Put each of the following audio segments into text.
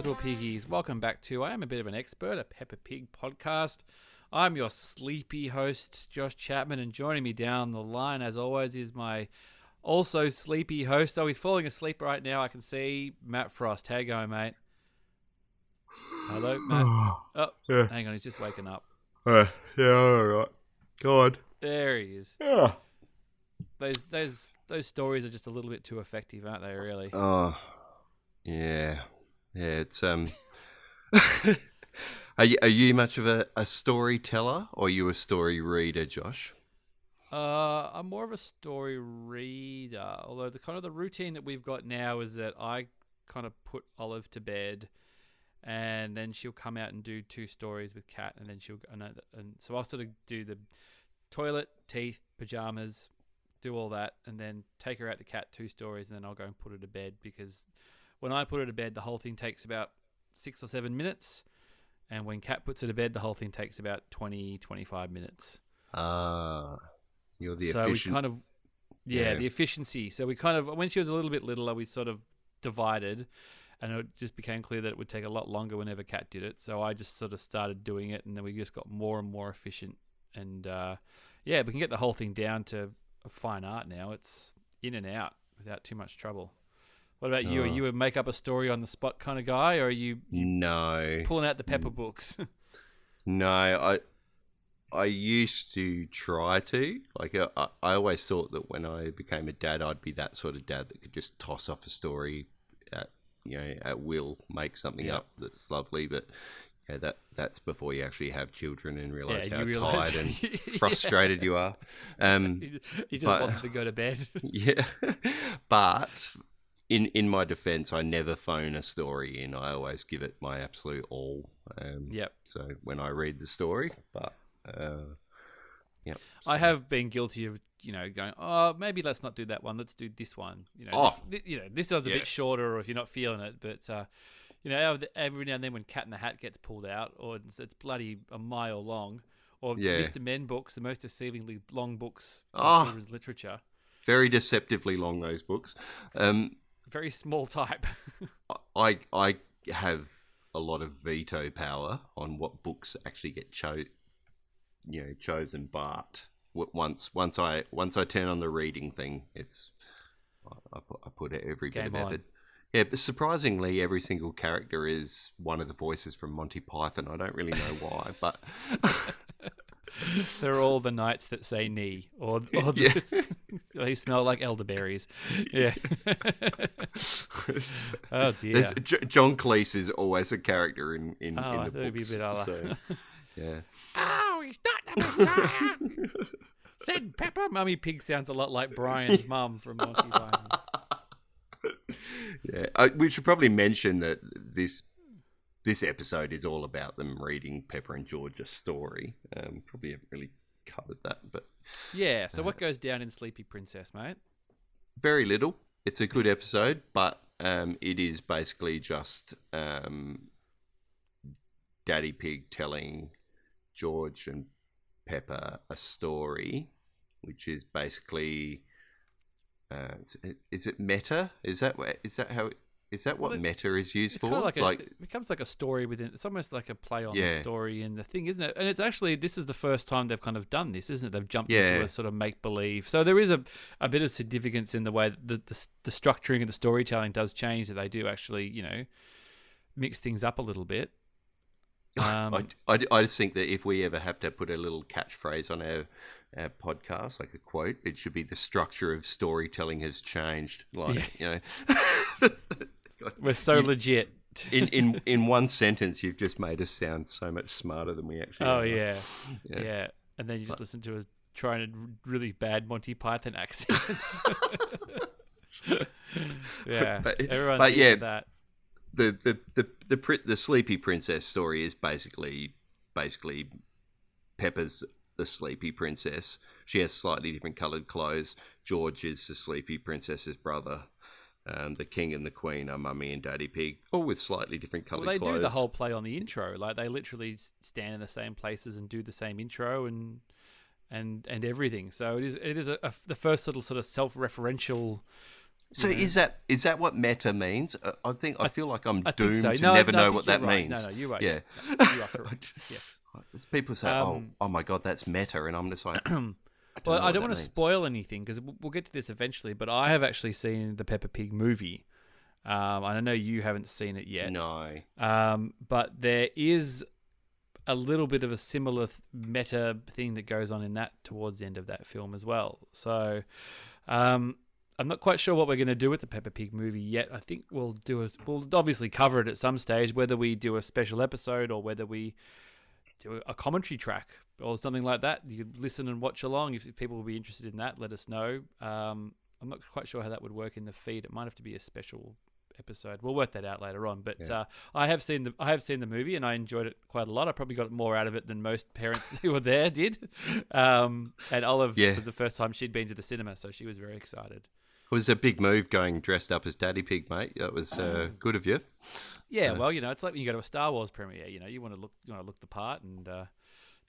little piggies. Welcome back to I Am a Bit of an Expert, a Peppa Pig podcast. I'm your sleepy host, Josh Chapman, and joining me down the line, as always, is my also sleepy host. Oh, he's falling asleep right now. I can see Matt Frost. How you going, mate? Hello, Matt. Oh, Yeah. hang on. He's just waking up. Yeah, all right. Go on. There he is. Yeah. Those stories are just a little bit too effective, aren't they? Really. Oh, yeah. Yeah, it's Are you much of a storyteller, or are you a story reader, Josh? I'm more of a story reader. Although the routine that we've got now is that I kind of put Olive to bed, and then she'll come out and do 2 stories with Kat, and then and so I'll sort of do the toilet, teeth, pajamas, do all that, and then take her out to Kat 2 stories, and then I'll go and put her to bed, because when I put her to bed, the whole thing takes about 6 or 7 minutes, and when Kat puts her to bed, the whole thing takes about 20-25 minutes. You're the so efficient. we kind of the efficiency. So we kind of, when she was a little bit littler, we sort of divided, and it just became clear that it would take a lot longer whenever Kat did it. So I just sort of started doing it, and then we just got more and more efficient. And we can get the whole thing down to a fine art now. It's in and out without too much trouble. What about you? Are you a make up a story on the spot kind of guy, or are you No. pulling out the Pepper books? No, I used to try to. Like, I always thought that when I became a dad, I'd be that sort of dad that could just toss off a story at will, make something up that's lovely. But yeah, that's before you actually have children and realise how tired and frustrated you are. You just want them to go to bed. Yeah, but in my defence, I never phone a story in. I always give it my absolute all. So when I read the story, but So. I have been guilty of going, oh, maybe let's not do that one. Let's do this one. This one's a bit shorter, or if you're not feeling it, but. Every now and then when Cat in the Hat gets pulled out, or it's bloody a mile long, or Mr. Men books, the most deceivingly long books in children's literature. Very deceptively long, those books. Very small type. I have a lot of veto power on what books actually get chosen, but once I turn on the reading thing, I put every bit of effort. Yeah, but surprisingly, every single character is one of the voices from Monty Python. I don't really know why, but they're all the knights that say knee, or they smell like elderberries. Yeah. Oh dear. John Cleese is always a character in the books. That'd be a bit other. So, yeah. Oh, he's not the Messiah. Said Pepper. Mummy Pig sounds a lot like Brian's mum from Monty Python. Yeah, we should probably mention that this episode is all about them reading Pepper and George a story. Probably haven't really covered that, but yeah. So what goes down in Sleepy Princess, mate? Very little. It's a good episode, but it is basically just Daddy Pig telling George and Pepper a story, which is basically. Is it meta? Is that what meta is used for? Kind of it becomes like a story within. It's almost like a play on the story in the thing, isn't it? And it's actually, this is the first time they've kind of done this, isn't it? They've jumped into a sort of make believe. So there is a bit of significance in the way that the structuring and the storytelling does change. That they do actually mix things up a little bit. I just think that if we ever have to put a little catchphrase on our podcast, like a quote, it should be the structure of storytelling has changed. We're so legit. In one sentence, you've just made us sound so much smarter than we actually are. Oh, yeah. And then you just listen to us trying really bad Monty Python accents. Yeah. Everyone's used to that. The Sleepy Princess story is basically Pepper's the Sleepy Princess. She has slightly different coloured clothes. George is the Sleepy Princess's brother. The King and the Queen are Mummy and Daddy Pig, all with slightly different coloured clothes. They do the whole play on the intro. Like, they literally stand in the same places and do the same intro and everything. So it is the first little sort of self-referential So is that what meta means? I feel like I'm doomed so. to No, never no, I know think what you're that right. means. No, you're right. Yeah. No, you are correct. Yes. As people say, oh my God, that's meta. And I'm just like, I don't Well, know I what don't that want to means. spoil anything because we'll get to this eventually. But I have actually seen the Peppa Pig movie. And I know you haven't seen it yet. No. But there is a little bit of a similar meta thing that goes on in that towards the end of that film as well. So I'm not quite sure what we're going to do with the Peppa Pig movie yet. I think we'll obviously cover it at some stage, whether we do a special episode or whether we do a commentary track or something like that. You could listen and watch along. If people will be interested in that, let us know. I'm not quite sure how that would work in the feed. It might have to be a special episode. We'll work that out later on. But I have seen the movie and I enjoyed it quite a lot. I probably got more out of it than most parents who were there did. And Olive was the first time she'd been to the cinema, so she was very excited. It was a big move going dressed up as Daddy Pig, mate. That was good of you. Yeah, well, it's like when you go to a Star Wars premiere. You want to look the part and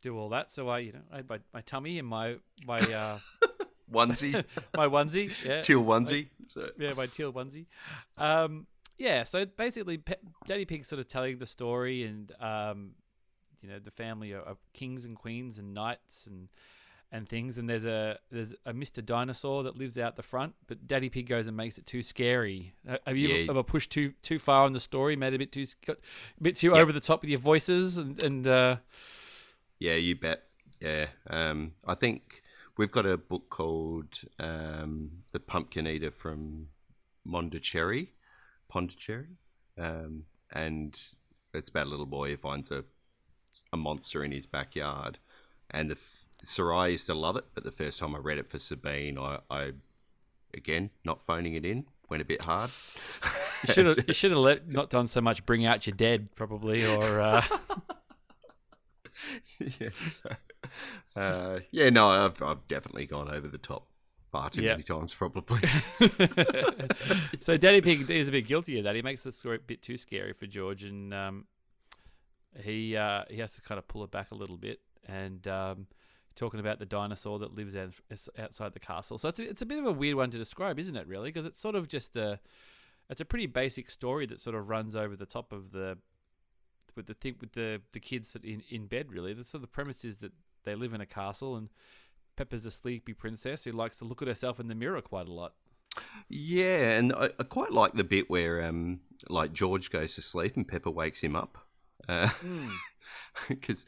do all that. So I had my tummy and my onesie, my onesie, teal onesie. My teal onesie. So basically, Daddy Pig's sort of telling the story, and the family are kings and queens and knights and things. And there's a Mr. Dinosaur that lives out the front, but Daddy Pig goes and makes it too scary. Have you ever pushed too far on the story, made it a bit too over the top with your voices and Yeah, you bet. Yeah, I think we've got a book called The Pumpkin Eater from Pondicherry, and it's about a little boy who finds a monster in his backyard, and Sarai used to love it, but the first time I read it for Sabine, I again, not phoning it in, went a bit hard. You should have not done so much Bring Out Your Dead, probably, or... I've definitely gone over the top far too many times, probably. So Daddy Pig is a bit guilty of that. He makes the story a bit too scary for George, and he has to kind of pull it back a little bit, and talking about the dinosaur that lives outside the castle. So it's a bit of a weird one to describe, isn't it? Really, because it's sort of just it's a pretty basic story that sort of runs over the top of the kids in bed. Really, the premise is that they live in a castle, and Peppa's a sleepy princess who likes to look at herself in the mirror quite a lot. Yeah, and I quite like the bit where like George goes to sleep and Peppa wakes him up, because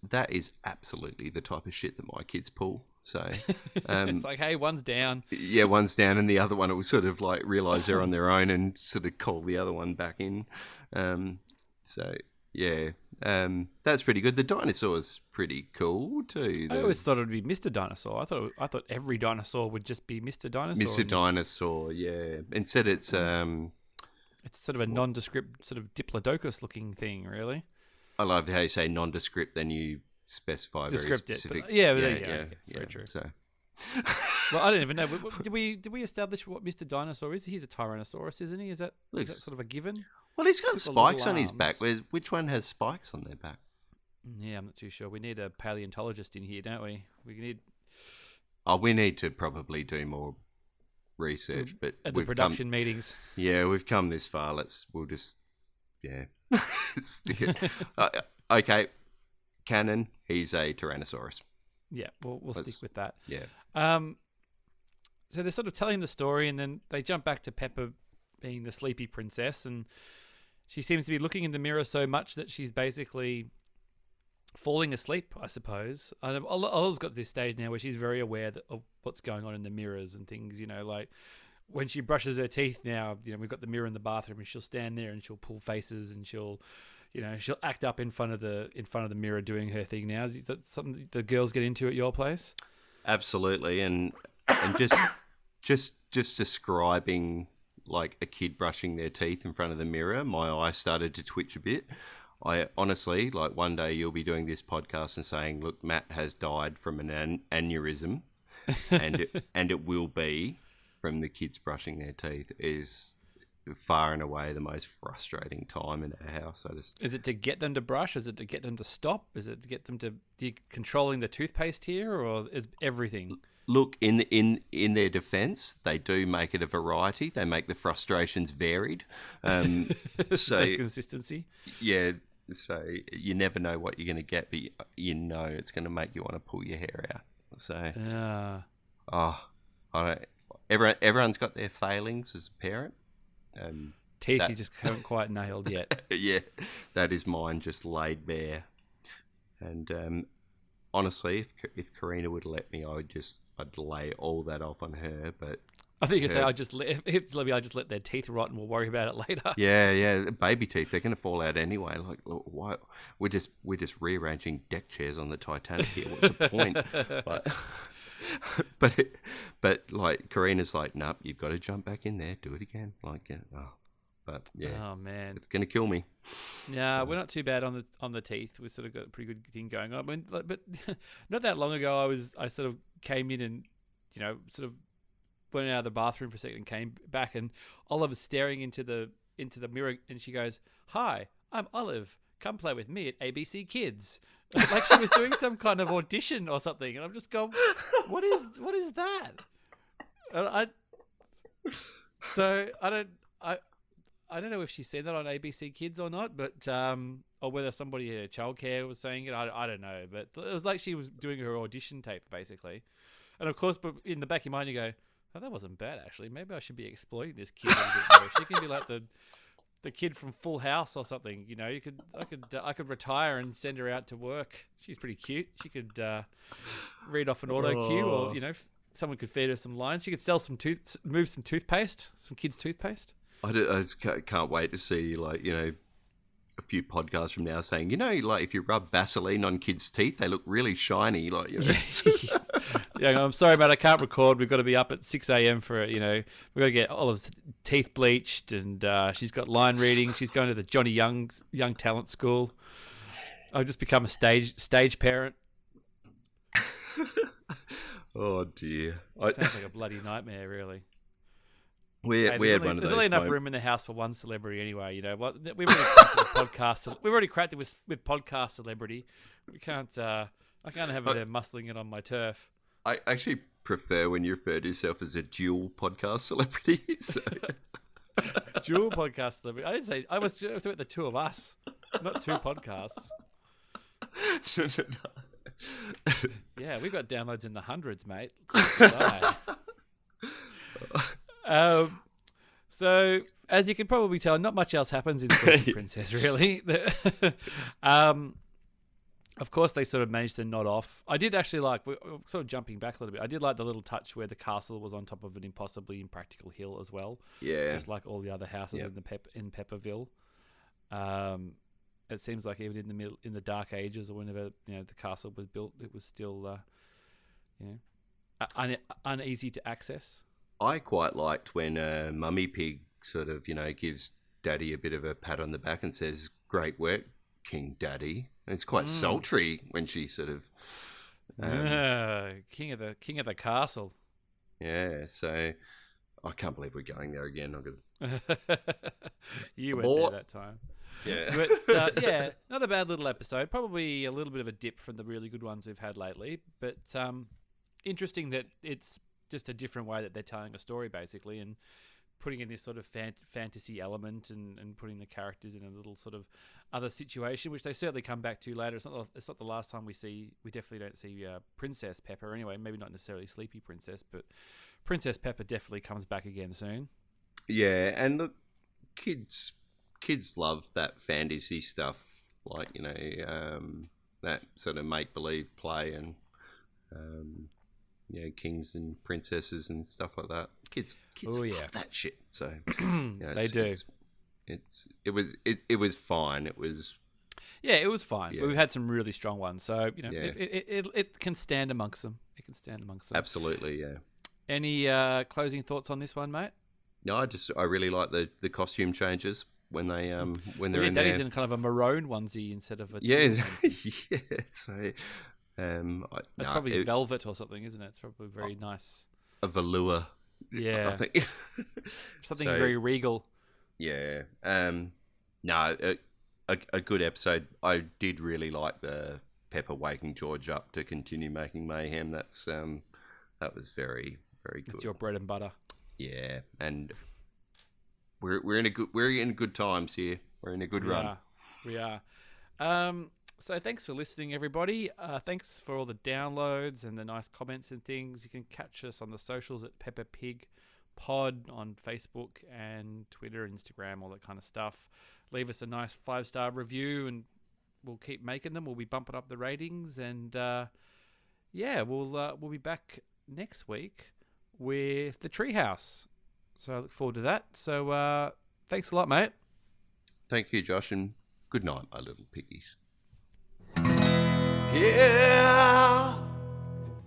that is absolutely the type of shit that my kids pull. So it's like, hey, one's down. Yeah, one's down, and the other one will sort of like realise they're on their own and sort of call the other one back in. That's pretty good. The dinosaur's pretty cool too. I always thought it would be Mr. Dinosaur. I thought every dinosaur would just be Mr. Dinosaur. Mr. Dinosaur, yeah. Instead, it's sort of a nondescript, sort of diplodocus looking thing, really. I loved how you say nondescript, then you specify very specific. It's very true. So. Well, I don't even know. Did we establish what Mr. Dinosaur is? He's a Tyrannosaurus, isn't he? Is that sort of a given? Well, he's got spikes on his back. Which one has spikes on their back? Yeah, I'm not too sure. We need a paleontologist in here, don't we? We need to probably do more research, but at the production meetings. Yeah, we've come this far. We'll just stick it. Okay, canon. He's a Tyrannosaurus. Yeah, we'll stick with that. Yeah. So they're sort of telling the story, and then they jump back to Peppa being the sleepy princess, and she seems to be looking in the mirror so much that she's basically falling asleep, I suppose. Olive's got this stage now where she's very aware of what's going on in the mirrors and things, like when she brushes her teeth now, we've got the mirror in the bathroom, and she'll stand there and she'll pull faces, and she'll act up in front of the mirror doing her thing now. Is that something the girls get into at your place? Absolutely, and just describing like a kid brushing their teeth in front of the mirror, my eye started to twitch a bit. I honestly, like, one day you'll be doing this podcast and saying, look, Matt has died from an aneurysm, and it will be from the kids brushing their teeth. Is far and away the most frustrating time in our house. Is it to get them to brush? Is it to get them to stop? Is it to get them to... Are you controlling the toothpaste here, or is everything? Look, in their defence, they do make it a variety. They make the frustrations varied. So consistency. yeah, so you never know what you're going to get, but you know it's going to make you want to pull your hair out. So Yeah. oh, I don't. Everyone's got their failings as a parent. Teeth you just haven't quite nailed yet. Yeah, that is mine, just laid bare. And honestly, if Karina would let me, I'd lay all that off on her. But I think you say I just let their teeth rot and we'll worry about it later. yeah, baby teeth, they're going to fall out anyway. Like, look, why we're just rearranging deck chairs on the Titanic here. What's the point? But like Karina's like, nope, you've got to jump back in there, do it again. Like, but yeah, oh man, it's going to kill me. Yeah, we're not too bad on the teeth. We've sort of got a pretty good thing going on. But not that long ago, I sort of came in and sort of went out of the bathroom for a second and came back, and Oliver's staring into the mirror, and she goes, "Hi, I'm Olive. Come play with me at ABC Kids." Like she was doing some kind of audition or something, and I'm just going, what is that? I don't know if she said that on ABC Kids or not, but or whether somebody at childcare was saying it. I don't know, but it was like she was doing her audition tape basically. And of course, but in the back of your mind, you go, "Oh, that wasn't bad actually. Maybe I should be exploiting this kid a little bit more. She can be like the kid from Full House or something. I could retire and send her out to work. She's pretty cute. She could read off an auto cue, or someone could feed her some lines. She could sell move some toothpaste, some kids' toothpaste." I just can't wait to see, like, a few podcasts from now saying, like if you rub Vaseline on kids' teeth, they look really shiny. Like, Yeah, I'm sorry, mate. I can't record. We've got to be up at 6 a.m. for we've got to get Olive's teeth bleached, and she's got line reading. She's going to the Johnny Young Talent School. I've just become a stage parent. Oh dear, Sounds like a bloody nightmare, really. We had one of those. There's only enough room in the house for one celebrity anyway. We've already cracked it with podcast. We've already cracked it with podcast celebrity. We can't. I can't have it there muscling it on my turf. I actually prefer when you refer to yourself as a dual podcast celebrity. So. Dual podcast celebrity. I didn't say. I was talking about the two of us, not two podcasts. Yeah, we've got downloads in the hundreds, mate. So as you can probably tell, not much else happens in Sleepy Princess, really. Of course, they sort of managed to nod off. I did actually like, we're sort of jumping back a little bit, I did like the little touch where the castle was on top of an impossibly impractical hill as well. Yeah. Just like all the other houses in Pepperville. It seems like even in the Dark Ages, or whenever the castle was built, it was still uneasy to access. I quite liked when Mummy Pig sort of, gives Daddy a bit of a pat on the back and says, "Great work, King Daddy." And it's quite sultry when she sort of king of the castle. Yeah, so I can't believe we're going there again. You went there that time. Yeah. But not a bad little episode. Probably a little bit of a dip from the really good ones we've had lately, but interesting that it's just a different way that they're telling a story, basically, and putting in this sort of fantasy element and putting the characters in a little sort of other situation, which they certainly come back to later. It's not the last time we definitely don't see Princess Pepper anyway. Maybe not necessarily Sleepy Princess, but Princess Pepper definitely comes back again soon. Yeah, and look, kids love that fantasy stuff, like that sort of make believe play and kings and princesses and stuff like that. Kids love that shit. So they do. It was fine. It was fine. But we've had some really strong ones, so it can stand amongst them. It can stand amongst them. Absolutely, yeah. Any closing thoughts on this one, mate? No, I really like the costume changes when they're in Daddy's there. in kind of a maroon onesie instead of a onesie. Yeah. So that's probably velvet or something, isn't it? It's probably very nice. A velour. Yeah, I think something very regal. Yeah. No, a good episode. I did really like the Pepper waking George up to continue making mayhem. That's That was very, very good. It's your bread and butter. Yeah, and we're in good times here. We're in a good run. We are. So thanks for listening, everybody. Thanks for all the downloads and the nice comments and things. You can catch us on the socials at Peppa Pig Pod on Facebook and Twitter, Instagram, all that kind of stuff. Leave us a nice 5-star review, and we'll keep making them. We'll be bumping up the ratings, and we'll be back next week with the Treehouse. So I look forward to that. So thanks a lot, mate. Thank you, Josh, and good night, my little piggies. Yeah,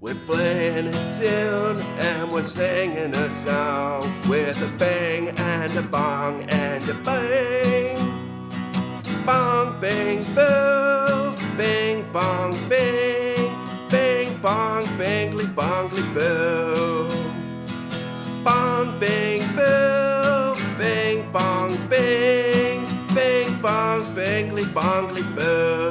we're playing a tune and we're singing a song with a bang and a bong and a bang. Bong, bang, boo, bing, bong, bing, bing, bong, bangly, bongly, boo. Bong, bang, boo, bing, bong, bing, bing, bong, bangly, bongly, boo.